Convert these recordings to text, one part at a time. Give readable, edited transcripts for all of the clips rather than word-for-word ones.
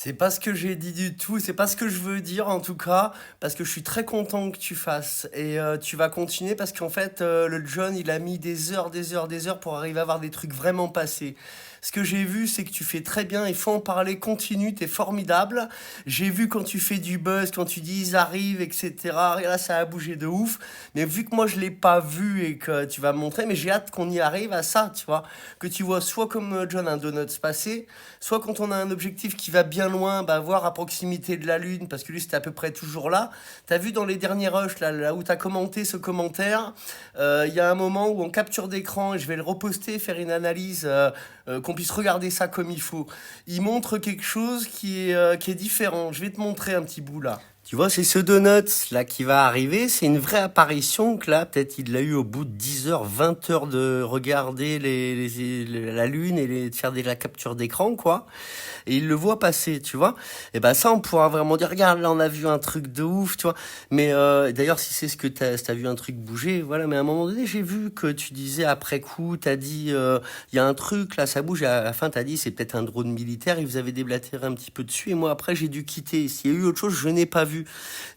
C'est pas ce que j'ai dit du tout, c'est pas ce que je veux dire en tout cas, parce que je suis très content que tu fasses et tu vas continuer parce qu'en fait le John il a mis des heures, des heures, des heures pour arriver à avoir des trucs vraiment passés. Ce que j'ai vu c'est que tu fais très bien, il faut en parler, continue, t'es formidable. J'ai vu quand tu fais du buzz, quand tu dis ils arrivent, etc. Et là ça a bougé de ouf, mais vu que moi je l'ai pas vu et que tu vas me montrer, mais j'ai hâte qu'on y arrive à ça, tu vois, que tu vois soit comme John un donut passer, soit quand on a un objectif qui va bien loin, bah, voir à proximité de la Lune, parce que lui c'était à peu près toujours là. T'as vu dans les derniers rushs, là où t'as commenté ce commentaire, il y a un moment où en capture d'écran, et je vais le reposter, faire une analyse, qu'on puisse regarder ça comme il faut. Il montre quelque chose qui est différent. Je vais te montrer un petit bout là. Tu vois, c'est ce donut là qui va arriver. C'est une vraie apparition que là, peut-être il l'a eu au bout de 10 heures, 20 heures de regarder la Lune et de faire la capture d'écran, quoi. Et il le voit passer, tu vois. Et ben ça, on pourra vraiment dire, regarde, là, on a vu un truc de ouf, tu vois. Mais d'ailleurs, si c'est ce que si t'as vu un truc bouger, voilà. Mais à un moment donné, j'ai vu que tu disais après coup, t'as dit, il y a un truc, là, ça bouge. Et à la fin, t'as dit, c'est peut-être un drone militaire. Et vous avez déblatéré un petit peu dessus. Et moi, après, j'ai dû quitter. S'il y a eu autre chose, je n'ai pas vu.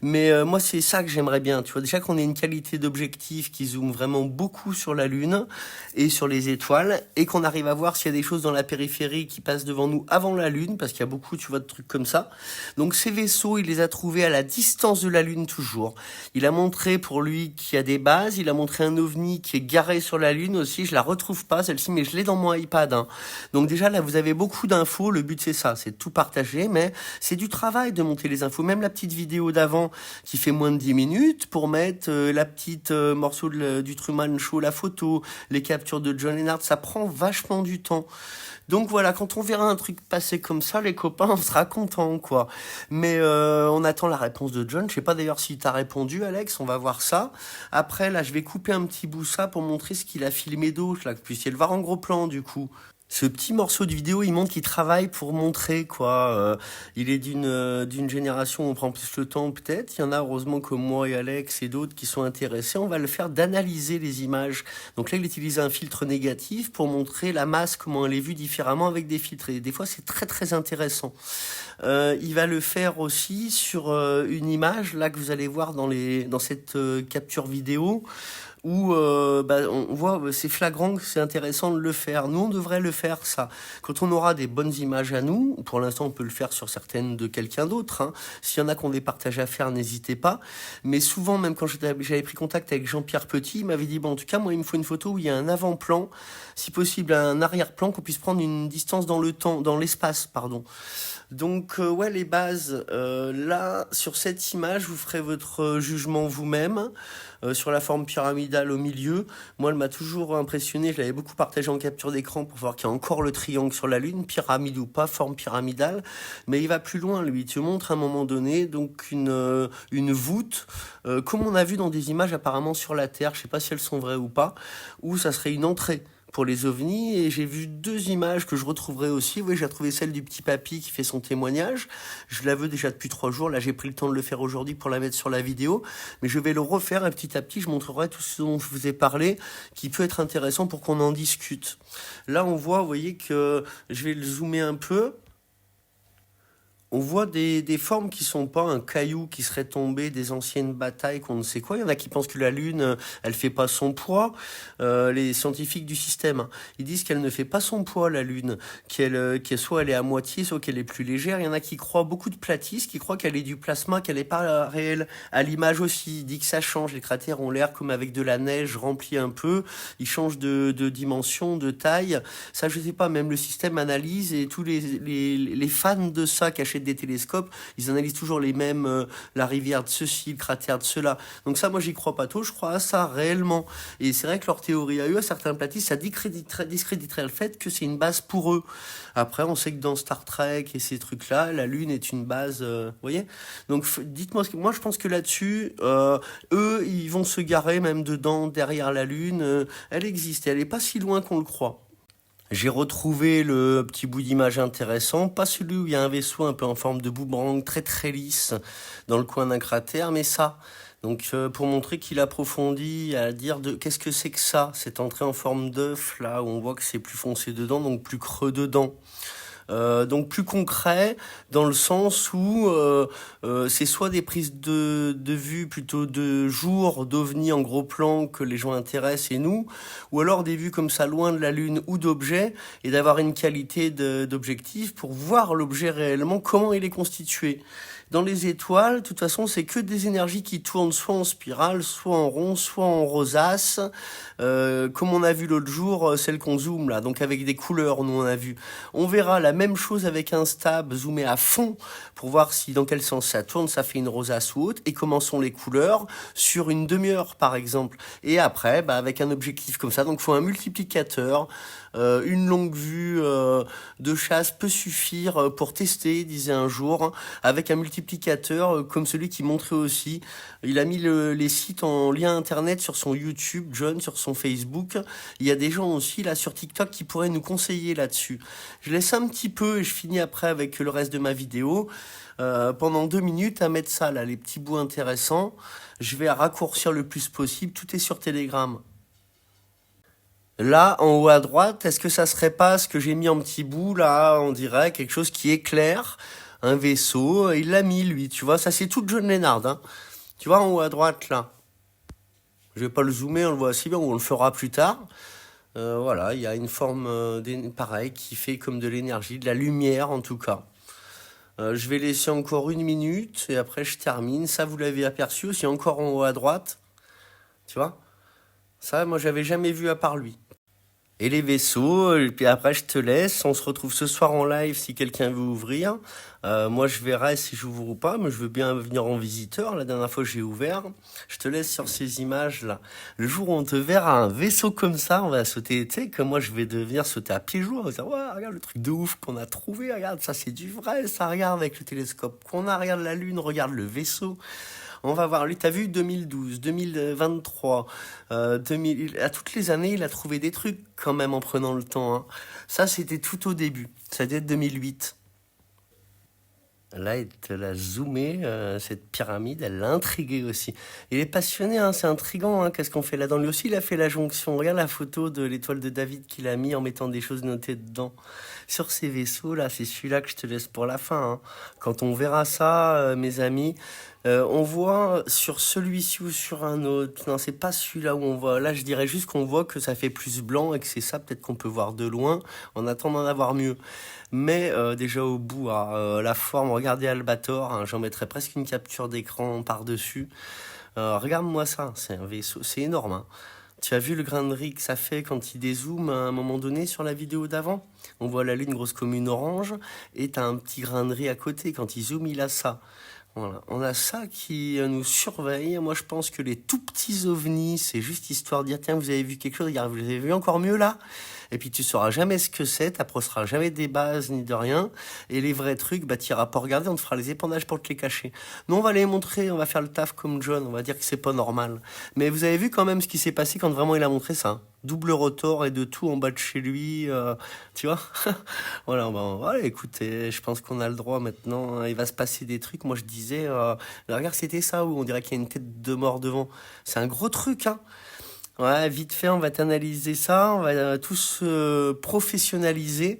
Mais moi, c'est ça que j'aimerais bien. Tu vois, déjà qu'on ait une qualité d'objectif qui zoome vraiment beaucoup sur la Lune et sur les étoiles, et qu'on arrive à voir s'il y a des choses dans la périphérie qui passent devant nous avant la Lune, parce qu'il y a beaucoup, tu vois, de trucs comme ça. Donc ces vaisseaux, il les a trouvés à la distance de la Lune toujours. Il a montré pour lui qu'il y a des bases, il a montré un ovni qui est garé sur la Lune aussi, je la retrouve pas celle-ci, mais je l'ai dans mon iPad, hein. Donc déjà là, vous avez beaucoup d'infos, le but c'est ça, c'est de tout partager, mais c'est du travail de monter les infos, même la petite vidéo d'avant qui fait moins de 10 minutes pour mettre la petite morceau du Truman Show, la photo, les captures de John Lennart, ça prend vachement du temps. Donc voilà, quand on verra un truc passer comme ça, les copains, on sera contents, quoi. Mais on attend la réponse de John. Je sais pas d'ailleurs si t'as répondu, Alex, on va voir ça. Après, là, je vais couper un petit bout ça pour montrer ce qu'il a filmé d'autre, là, que vous puissiez le voir en gros plan, du coup. Ce petit morceau de vidéo, il montre qu'il travaille pour montrer quoi. Il est d'une génération où on prend plus le temps peut-être. Il y en a heureusement comme moi et Alex et d'autres qui sont intéressés. On va le faire d'analyser les images. Donc là, il utilise un filtre négatif pour montrer la masse, comment elle est vue différemment avec des filtres. Et des fois, c'est très très intéressant. Il va le faire aussi sur une image là que vous allez voir dans cette capture vidéo où bah, on voit, c'est flagrant, que c'est intéressant de le faire. Nous, on devrait le faire, ça. Quand on aura des bonnes images à nous, pour l'instant, on peut le faire sur certaines de quelqu'un d'autre, hein. S'il y en a qui ont des partages à faire, n'hésitez pas. Mais souvent, même quand j'avais pris contact avec Jean-Pierre Petit, il m'avait dit, bon, en tout cas, moi, il me faut une photo où il y a un avant-plan, si possible un arrière-plan, qu'on puisse prendre une distance dans le temps, dans l'espace, pardon. Donc ouais, les bases, là, sur cette image, vous ferez votre jugement vous-même, sur la forme pyramidale au milieu. Moi, elle m'a toujours impressionné, je l'avais beaucoup partagé en capture d'écran pour voir qu'il y a encore le triangle sur la Lune, pyramide ou pas, forme pyramidale, mais il va plus loin, lui, il te montre à un moment donné donc une voûte, comme on a vu dans des images apparemment sur la Terre, je sais pas si elles sont vraies ou pas, où ça serait une entrée pour les ovnis, et j'ai vu deux images que je retrouverai aussi. Oui, j'ai trouvé celle du petit papy qui fait son témoignage. Je la veux déjà depuis 3 jours. Là, j'ai pris le temps de le faire aujourd'hui pour la mettre sur la vidéo, mais je vais le refaire et petit à petit, je montrerai tout ce dont je vous ai parlé, qui peut être intéressant pour qu'on en discute. Là, on voit, vous voyez que je vais le zoomer un peu. On voit des formes qui sont pas un caillou qui serait tombé des anciennes batailles qu'on ne sait quoi. Il y en a qui pensent que la Lune, elle fait pas son poids. Les scientifiques du système, hein, ils disent qu'elle ne fait pas son poids, la Lune, qu'elle soit elle est à moitié, soit qu'elle est plus légère. Il y en a qui croient, beaucoup de platistes, qui croient qu'elle est du plasma, qu'elle n'est pas réelle. À l'image aussi, il dit que ça change. Les cratères ont l'air comme avec de la neige remplie un peu. Ils changent de dimension, de taille. Ça, je sais pas, même le système analyse, et tous les fans de ça qui achètent des télescopes, ils analysent toujours les mêmes, la rivière de ceci, le cratère de cela. Donc ça, moi, j'y crois pas trop, je crois à ça réellement. Et c'est vrai que leur théorie à eux, à certains platistes, ça discréditerait le fait que c'est une base pour eux. Après, on sait que dans Star Trek et ces trucs-là, la Lune est une base, vous voyez. Donc dites-moi, moi, je pense que là-dessus, eux, ils vont se garer même dedans, derrière la Lune. Elle existe, et elle est pas si loin qu'on le croit. J'ai retrouvé le petit bout d'image intéressant, pas celui où il y a un vaisseau un peu en forme de boomerang très très lisse dans le coin d'un cratère, mais ça. Donc pour montrer qu'il approfondit à dire de qu'est-ce que c'est que ça, cette entrée en forme d'œuf là où on voit que c'est plus foncé dedans, donc plus creux dedans. Donc plus concret dans le sens où c'est soit des prises de vue plutôt de jour, d'ovnis en gros plan que les gens intéressent et nous, ou alors des vues comme ça loin de la Lune ou d'objets, et d'avoir une qualité d'objectif pour voir l'objet réellement, comment il est constitué. Dans les étoiles, de toute façon, c'est que des énergies qui tournent soit en spirale, soit en rond, soit en rosace, comme on a vu l'autre jour, celle qu'on zoome là, donc avec des couleurs, nous on a vu. On verra la même chose avec un stab zoomé à fond pour voir si dans quel sens ça tourne, ça fait une rosace ou autre, et comment sont les couleurs sur une demi-heure par exemple. Et après, bah, avec un objectif comme ça, donc il faut un multiplicateur, une longue vue de chasse peut suffire pour tester, disait un jour, hein, avec un multiplicateur comme celui qui montrait aussi. Il a mis les sites en lien internet sur son YouTube, John, sur son Facebook. Il y a des gens aussi là sur TikTok qui pourraient nous conseiller là-dessus. Je laisse un petit peu et je finis après avec le reste de ma vidéo. Pendant 2 minutes à mettre ça là, les petits bouts intéressants. Je vais raccourcir le plus possible. Tout est sur Telegram. Là, en haut à droite, est-ce que ça serait pas ce que j'ai mis en petit bout, là, on dirait, quelque chose qui éclaire, un vaisseau, il l'a mis, lui, tu vois, ça c'est tout John Lennard, hein. Tu vois, en haut à droite, là. Je vais pas le zoomer, on le voit assez bien, on le fera plus tard. Voilà, il y a une forme, pareil, qui fait comme de l'énergie, de la lumière, en tout cas. Je vais laisser encore 1 minute, et après je termine. Ça, vous l'avez aperçu aussi, encore en haut à droite, tu vois. Ça, moi, j'avais jamais vu à part lui. Et les vaisseaux, et puis après je te laisse, on se retrouve ce soir en live si quelqu'un veut ouvrir. Moi je verrai si j'ouvre ou pas, mais je veux bien venir en visiteur, la dernière fois j'ai ouvert. Je te laisse sur ces images là. Le jour où on te verra un vaisseau comme ça, on va sauter, tu sais, comme moi je vais devenir sauter à pieds joints, on va dire, ouais, regarde le truc de ouf qu'on a trouvé, regarde, ça c'est du vrai, ça regarde avec le télescope qu'on a, regarde la Lune, regarde le vaisseau. On va voir, lui, t'as vu 2012, 2023, 2000, à toutes les années, il a trouvé des trucs quand même en prenant le temps, hein. Ça, c'était tout au début, ça date de 2008. Là, il te l'a zoomé, cette pyramide, elle l'a intrigué aussi. Il est passionné, hein, c'est intriguant, hein, qu'est-ce qu'on fait là-dedans. Lui aussi, il a fait la jonction. Regarde la photo de l'étoile de David qu'il a mis en mettant des choses notées dedans. Sur ces vaisseaux, là, c'est celui-là que je te laisse pour la fin, hein. Quand on verra ça, mes amis, on voit sur celui-ci ou sur un autre. Non, c'est pas celui-là où on voit. Là, je dirais juste qu'on voit que ça fait plus blanc et que c'est ça, peut-être qu'on peut voir de loin, en attendant d'avoir mieux. Mais déjà au bout, la forme, regardez Albator, hein, j'en mettrais presque une capture d'écran par-dessus. Regarde-moi ça, c'est un vaisseau, c'est énorme, hein. Tu as vu le grain de riz que ça fait quand il dézoome à un moment donné sur la vidéo d'avant? On voit la lune grosse comme une orange et t'as un petit grain de riz à côté. Quand il zoome, il a ça. Voilà. On a ça qui nous surveille. Moi, je pense que les tout petits ovnis, c'est juste histoire de dire, tiens, vous avez vu quelque chose, regarde, vous avez vu encore mieux là? Et puis tu sauras jamais ce que c'est, t'approcheras jamais des bases ni de rien. Et les vrais trucs, bah t'iras pas regarder, on te fera les épandages pour te les cacher. Nous, on va les montrer, on va faire le taf comme John, on va dire que c'est pas normal. Mais vous avez vu quand même ce qui s'est passé quand vraiment il a montré ça, hein. Double rotor et de tout en bas de chez lui, tu vois. Voilà, bon, voilà, écoutez, je pense qu'on a le droit maintenant, hein. Il va se passer des trucs. Moi, je disais, regarde, c'était ça, où on dirait qu'il y a une tête de mort devant. C'est un gros truc, hein. Ouais, vite fait, on va t'analyser ça, on va tous professionnaliser.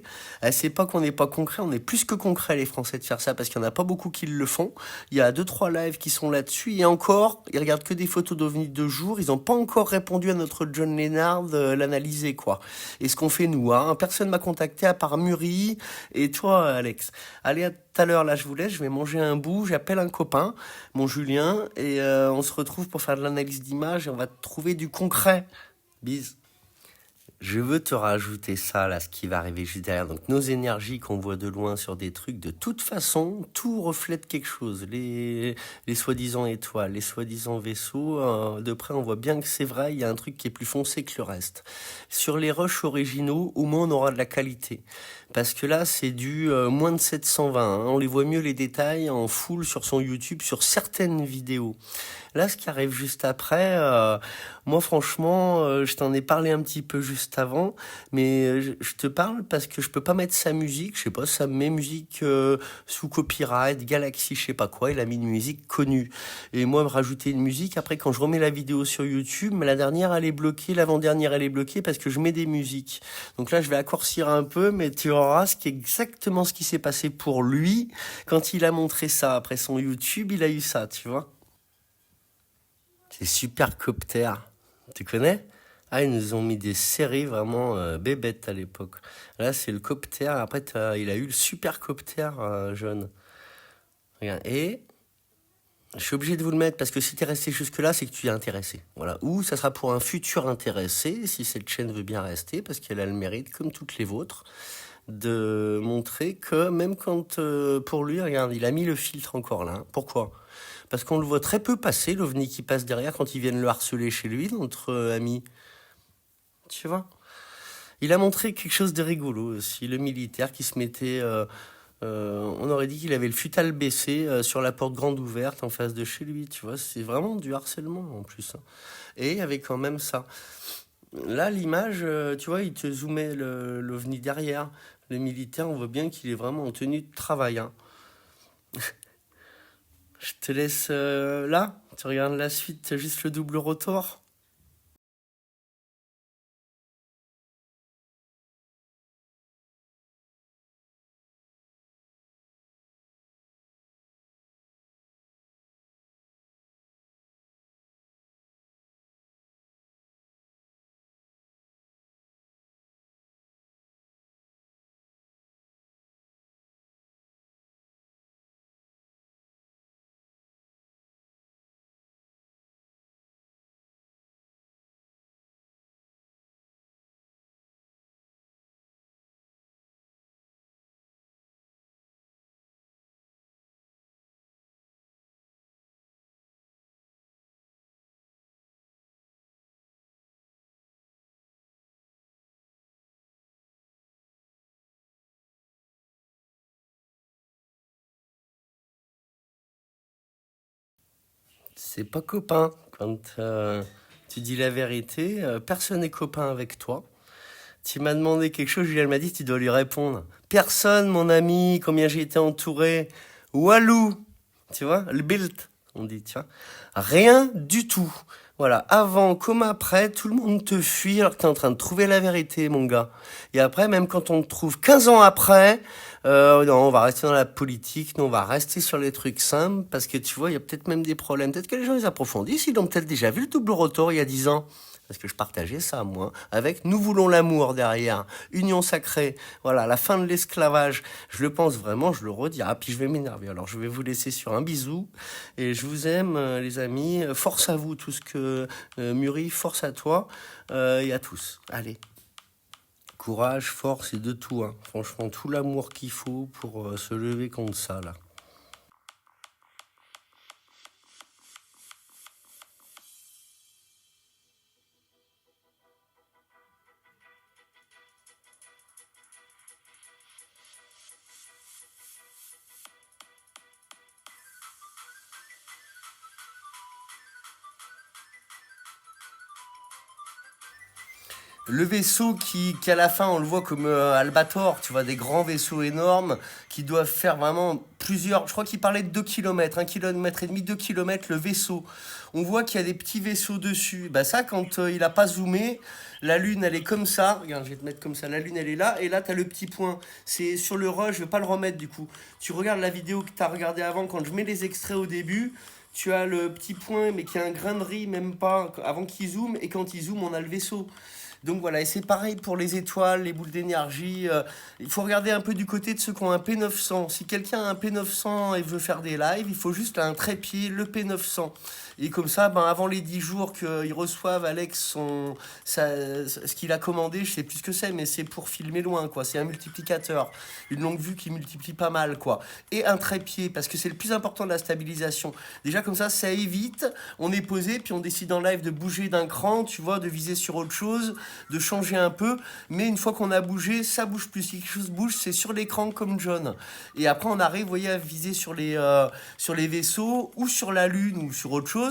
C'est pas qu'on n'est pas concret, on est plus que concret les Français de faire ça parce qu'il y en a pas beaucoup qui le font. Il y a 2-3 lives qui sont là-dessus et encore, ils regardent que des photos d'ovnis de jour, ils n'ont pas encore répondu à notre John Lennard l'analyser quoi. Et ce qu'on fait nous, hein, personne m'a contacté à part Muri et toi Alex. Allez à tout à l'heure là, je vous laisse, je vais manger un bout, j'appelle un copain, mon Julien, et on se retrouve pour faire de l'analyse d'image et on va trouver du concret. Bis. Je veux te rajouter ça, là, ce qui va arriver juste derrière. Donc, nos énergies qu'on voit de loin sur des trucs, de toute façon, tout reflète quelque chose. Les soi-disant étoiles, les soi-disant vaisseaux, de près, on voit bien que c'est vrai, il y a un truc qui est plus foncé que le reste. Sur les rushs originaux, au moins, on aura de la qualité. Parce que là, c'est du moins de 720, hein. On les voit mieux, les détails, en full sur son YouTube, sur certaines vidéos. Là, ce qui arrive juste après, moi, franchement, je t'en ai parlé un petit peu juste juste avant, mais je te parle parce que je peux pas mettre sa musique, je sais pas, ça me met musique sous copyright, Galaxy, je sais pas quoi, il a mis une musique connue. Et moi, me rajouter une musique, après quand je remets la vidéo sur YouTube, mais la dernière elle est bloquée, l'avant-dernière elle est bloquée parce que je mets des musiques. Donc là, je vais raccourcir un peu, mais tu verras ce qui est exactement ce qui s'est passé pour lui quand il a montré ça. Après son YouTube, il a eu ça, tu vois. C'est Supercopter. Tu connais? Ah, ils nous ont mis des séries vraiment bébêtes à l'époque. Là, c'est le copter. Après, il a eu le Supercopter jaune. Regarde. Et je suis obligé de vous le mettre parce que si t'es resté jusque-là, c'est que tu es intéressé. Voilà. Ou ça sera pour un futur intéressé, si cette chaîne veut bien rester, parce qu'elle a le mérite, comme toutes les vôtres, de montrer que même quand, pour lui, regarde, il a mis le filtre encore là. Pourquoi? Parce qu'on le voit très peu passer, l'OVNI qui passe derrière quand ils viennent le harceler chez lui, notre ami. Tu vois? Il a montré quelque chose de rigolo aussi, le militaire qui se mettait... on aurait dit qu'il avait le futal baissé sur la porte grande ouverte en face de chez lui, tu vois? C'est vraiment du harcèlement en plus, hein. Et il y avait quand même ça. Là, l'image, tu vois, il te zoomait l'OVNI derrière. Le militaire, on voit bien qu'il est vraiment en tenue de travail, hein. Je te laisse là, tu regardes la suite, juste le double rotor. C'est pas copain. Quand tu dis la vérité, personne n'est copain avec toi. Tu m'as demandé quelque chose, Juliette m'a dit, tu dois lui répondre. Personne, mon ami, combien j'ai été entouré. Walou, tu vois, le build, on dit, tu vois. Rien du tout. Voilà, avant comme après, tout le monde te fuit alors que t'es en train de trouver la vérité, mon gars. Et après, même quand on te trouve 15 ans après, non, on va rester dans la politique, non, on va rester sur les trucs simples, parce que tu vois, il y a peut-être même des problèmes. Peut-être que les gens, ils approfondissent, ils ont peut-être déjà vu le double rotor il y a 10 ans. Parce que je partageais ça, moi, avec Nous voulons l'amour derrière, Union sacrée, voilà, la fin de l'esclavage. Je le pense vraiment, je le redis. Ah, puis je vais m'énerver. Alors, je vais vous laisser sur un bisou. Et je vous aime, les amis. Force à vous, tout ce que mûrit, force à toi et à tous. Allez, courage, force et de tout, hein. Franchement, tout l'amour qu'il faut pour se lever contre ça, là. Le vaisseau qui à la fin, on le voit comme Albator, tu vois, des grands vaisseaux énormes qui doivent faire vraiment plusieurs. Je crois qu'il parlait de 2 kilomètres, 1,5 km, 2 kilomètres le vaisseau. On voit qu'il y a des petits vaisseaux dessus. Bah, ça, quand il a pas zoomé, la Lune, elle est comme ça. Regarde, je vais te mettre comme ça. La Lune, elle est là. Et là, tu as le petit point. C'est sur le rush, je vais pas le remettre du coup. Tu regardes la vidéo que tu as regardée avant, quand je mets les extraits au début. Tu as le petit point, mais qui a un grain de riz, même pas, avant qu'il zoome. Et quand il zoome, on a le vaisseau. Donc voilà, et c'est pareil pour les étoiles, les boules d'énergie. Il faut regarder un peu du côté de ceux qui ont un P900. Si quelqu'un a un P900 et veut faire des lives, il faut juste un trépied, le P900. Et comme ça, ben, avant les 10 jours qu'ils reçoivent Alex ce qu'il a commandé, je sais plus ce que c'est, mais c'est pour filmer loin, quoi. C'est un multiplicateur. Une longue vue qui multiplie pas mal, quoi. Et un trépied, parce que c'est le plus important de la stabilisation. Déjà, comme ça évite. On est posé, puis on décide en live de bouger d'un cran, tu vois, de viser sur autre chose, de changer un peu. Mais une fois qu'on a bougé, ça bouge plus. Si quelque chose bouge, c'est sur l'écran comme John. Et après, on arrive, vous voyez, à viser sur les vaisseaux ou sur la Lune ou sur autre chose.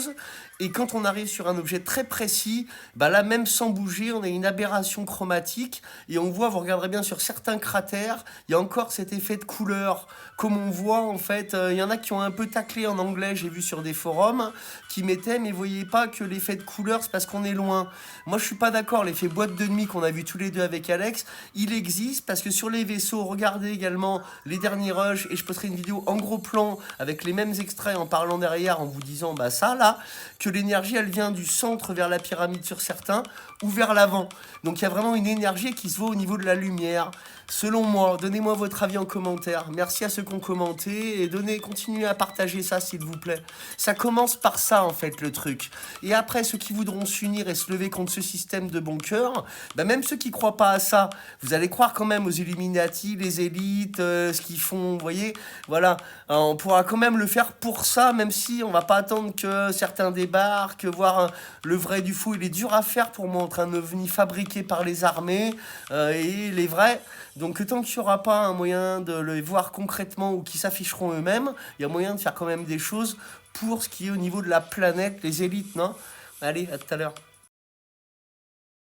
Et quand on arrive sur un objet très précis, bah là, même sans bouger, on a une aberration chromatique. Et on voit, vous regarderez bien sur certains cratères, il y a encore cet effet de couleur. Comme on voit, en fait, il y en a qui ont un peu taclé en anglais, j'ai vu sur des forums, qui mettaient, mais vous voyez pas que l'effet de couleur, c'est parce qu'on est loin. Moi, je suis pas d'accord. L'effet boîte de nuit qu'on a vu tous les deux avec Alex, il existe parce que sur les vaisseaux, regardez également les derniers rushs, et je posterai une vidéo en gros plan avec les mêmes extraits en parlant derrière, en vous disant, bah ça, là, que l'énergie, elle vient du centre vers la pyramide sur certains, ou vers l'avant. Donc il y a vraiment une énergie qui se voit au niveau de la lumière. Selon moi, donnez-moi votre avis en commentaire. Merci à ceux qui ont commenté et continuez à partager ça s'il vous plaît. Ça commence par ça en fait le truc. Et après ceux qui voudront s'unir et se lever contre ce système de bon cœur, bah, même ceux qui croient pas à ça, vous allez croire quand même aux Illuminati, les élites, ce qu'ils font, vous voyez. Voilà, on pourra quand même le faire pour ça, même si on va pas attendre que certains débarquent, voir le vrai du faux. Il est dur à faire pour moi entre un ovni fabriqué par les armées et les vrais. Donc tant qu'il n'y aura pas un moyen de les voir concrètement ou qui s'afficheront eux-mêmes, il y a moyen de faire quand même des choses pour ce qui est au niveau de la planète, les élites, non? Allez, à tout à l'heure.